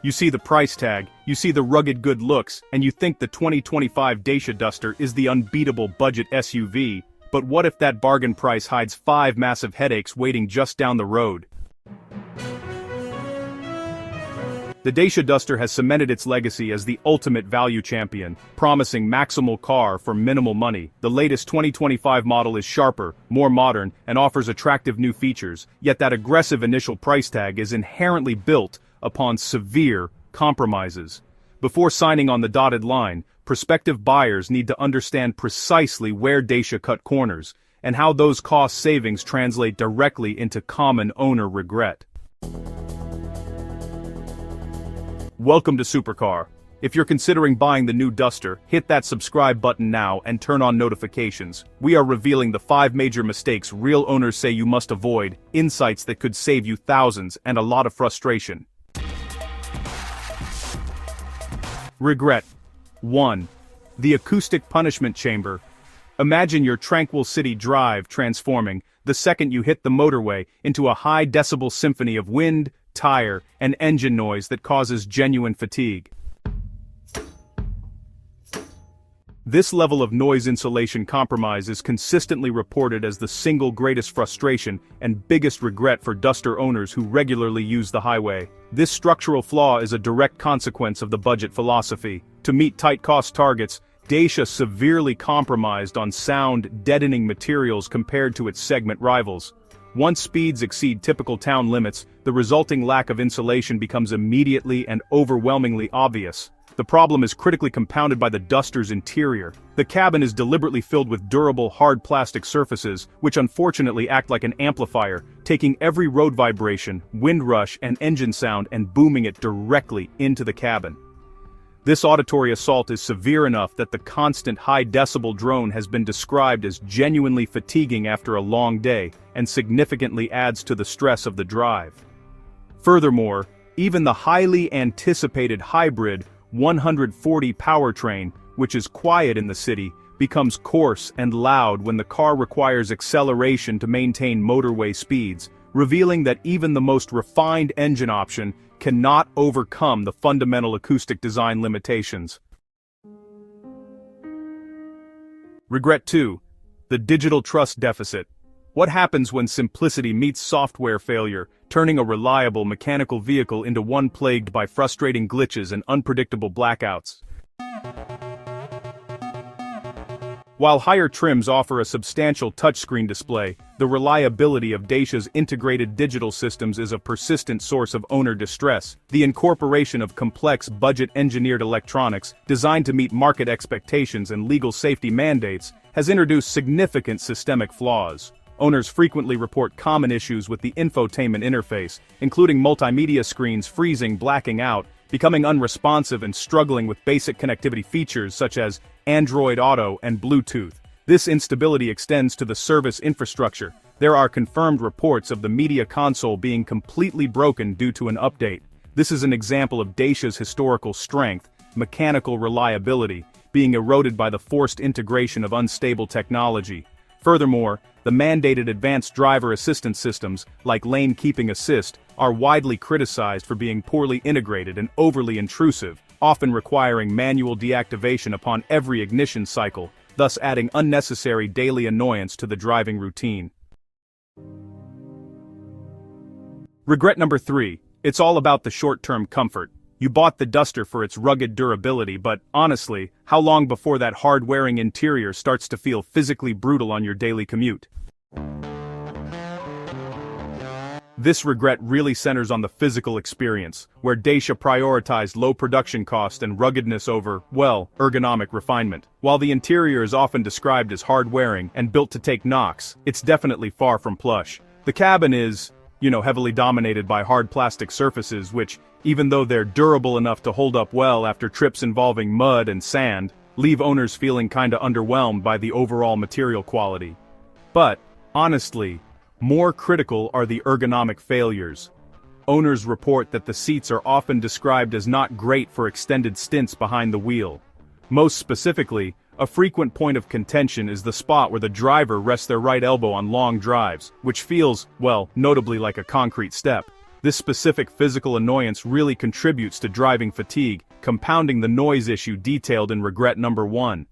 You see the price tag, you see the rugged good looks, and you think the 2025 Dacia Duster is the unbeatable budget SUV, but what if that bargain price hides 5 massive headaches waiting just down the road? The Dacia Duster has cemented its legacy as the ultimate value champion, promising maximal car for minimal money. The latest 2025 model is sharper, more modern, and offers attractive new features, yet that aggressive initial price tag is inherently built upon severe compromises. Before signing on the dotted line, prospective buyers need to understand precisely where Dacia cut corners, and how those cost savings translate directly into common owner regret. Welcome to Supercar. If you're considering buying the new Duster, hit that subscribe button now and turn on notifications. We are revealing the 5 major mistakes real owners say you must avoid, insights that could save you thousands and a lot of frustration. Regret. 1. The acoustic punishment chamber. Imagine your tranquil city drive transforming, the second you hit the motorway, into a high-decibel symphony of wind, tire, and engine noise that causes genuine fatigue. This level of noise insulation compromise is consistently reported as the single greatest frustration and biggest regret for Duster owners who regularly use the highway. This structural flaw is a direct consequence of the budget philosophy. To meet tight cost targets, Dacia severely compromised on sound, deadening materials compared to its segment rivals. Once speeds exceed typical town limits, the resulting lack of insulation becomes immediately and overwhelmingly obvious. The problem is critically compounded by the Duster's interior. The cabin is deliberately filled with durable, hard plastic surfaces, which unfortunately act like an amplifier, taking every road vibration, wind rush, and engine sound and booming it directly into the cabin. This auditory assault is severe enough that the constant high-decibel drone has been described as genuinely fatiguing after a long day, and significantly adds to the stress of the drive. Furthermore, even the highly anticipated hybrid 140 powertrain, which is quiet in the city, becomes coarse and loud when the car requires acceleration to maintain motorway speeds, revealing that even the most refined engine option cannot overcome the fundamental acoustic design limitations. Regret 2. The digital trust deficit. What happens when simplicity meets software failure, turning a reliable mechanical vehicle into one plagued by frustrating glitches and unpredictable blackouts? While higher trims offer a substantial touchscreen display, the reliability of Dacia's integrated digital systems is a persistent source of owner distress. The incorporation of complex budget-engineered electronics, designed to meet market expectations and legal safety mandates, has introduced significant systemic flaws. Owners frequently report common issues with the infotainment interface, including multimedia screens freezing, blacking out, becoming unresponsive, and struggling with basic connectivity features such as Android Auto and Bluetooth. This instability extends to the service infrastructure. There are confirmed reports of the media console being completely broken due to an update. This is an example of Dacia's historical strength, mechanical reliability, being eroded by the forced integration of unstable technology. Furthermore, the mandated advanced driver assistance systems, like lane keeping assist, are widely criticized for being poorly integrated and overly intrusive, often requiring manual deactivation upon every ignition cycle, thus adding unnecessary daily annoyance to the driving routine. Regret number 3. It's all about the short-term comfort. You bought the Duster for its rugged durability, but honestly, how long before that hard-wearing interior starts to feel physically brutal on your daily commute? This regret really centers on the physical experience, where Dacia prioritized low production cost and ruggedness over, well, ergonomic refinement. While the interior is often described as hard-wearing and built to take knocks, it's definitely far from plush. The cabin is, heavily dominated by hard plastic surfaces which, even though they're durable enough to hold up well after trips involving mud and sand, leave owners feeling kinda underwhelmed by the overall material quality. But, honestly, more critical are the ergonomic failures. Owners report that the seats are often described as not great for extended stints behind the wheel. Most specifically, a frequent point of contention is the spot where the driver rests their right elbow on long drives, which feels, well, notably like a concrete step. This specific physical annoyance really contributes to driving fatigue, compounding the noise issue detailed in regret number 1.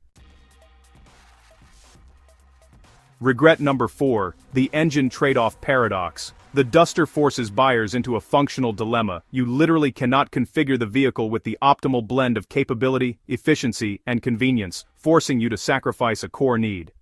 Regret number 4, the engine trade-off paradox. The Duster forces buyers into a functional dilemma. You literally cannot configure the vehicle with the optimal blend of capability, efficiency, and convenience, forcing you to sacrifice a core need.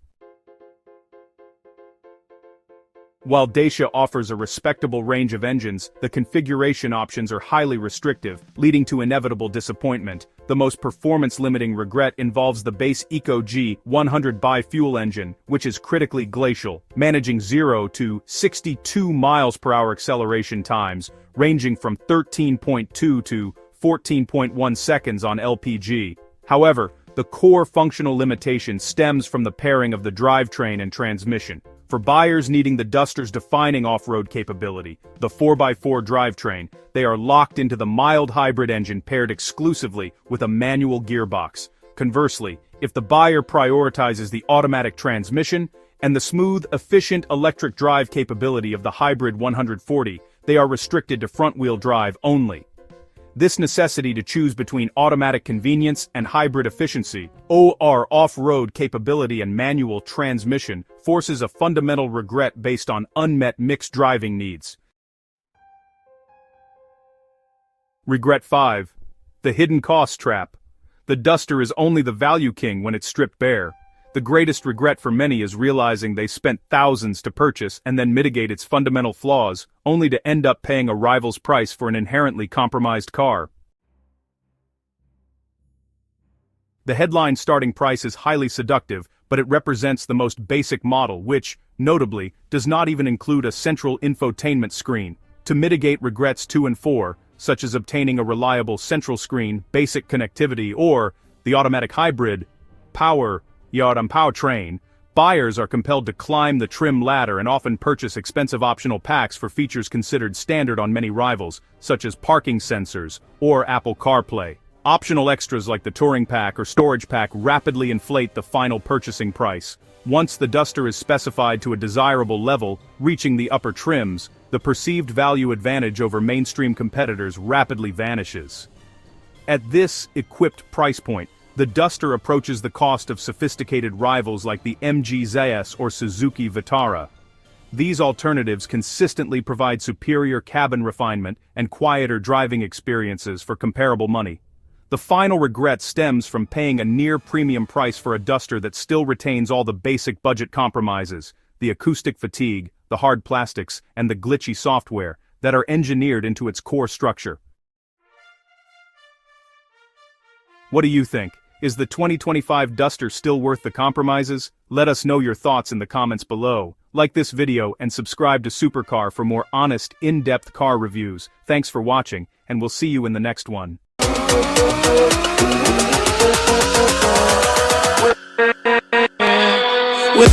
While Dacia offers a respectable range of engines, the configuration options are highly restrictive, leading to inevitable disappointment. The most performance-limiting regret involves the base Eco G 100 bi-fuel engine, which is critically glacial, managing 0 to 62 miles per hour acceleration times, ranging from 13.2 to 14.1 seconds on LPG. However, the core functional limitation stems from the pairing of the drivetrain and transmission. For buyers needing the Duster's defining off-road capability, the 4x4 drivetrain, they are locked into the mild hybrid engine paired exclusively with a manual gearbox. Conversely, if the buyer prioritizes the automatic transmission and the smooth, efficient electric drive capability of the hybrid 140, they are restricted to front-wheel drive only. This necessity to choose between automatic convenience and hybrid efficiency, OR off-road capability and manual transmission, forces a fundamental regret based on unmet mixed driving needs. Regret 5. The hidden cost trap. The Duster is only the value king when it's stripped bare. The greatest regret for many is realizing they spent thousands to purchase and then mitigate its fundamental flaws, only to end up paying a rival's price for an inherently compromised car. The headline starting price is highly seductive, but it represents the most basic model which, notably, does not even include a central infotainment screen. To mitigate regrets 2 and 4, such as obtaining a reliable central screen, basic connectivity, or the automatic hybrid powertrain, buyers are compelled to climb the trim ladder and often purchase expensive optional packs for features considered standard on many rivals, such as parking sensors or Apple CarPlay. Optional extras like the touring pack or storage pack rapidly inflate the final purchasing price. Once the Duster is specified to a desirable level, reaching the upper trims, the perceived value advantage over mainstream competitors rapidly vanishes. At this equipped price point, the Duster approaches the cost of sophisticated rivals like the MG ZS or Suzuki Vitara. These alternatives consistently provide superior cabin refinement and quieter driving experiences for comparable money. The final regret stems from paying a near-premium price for a Duster that still retains all the basic budget compromises, the acoustic fatigue, the hard plastics, and the glitchy software that are engineered into its core structure. What do you think? Is the 2025 Duster still worth the compromises? Let us know your thoughts in the comments below. Like this video and subscribe to Supercar for more honest, in-depth car reviews. Thanks for watching, and we'll see you in the next one. With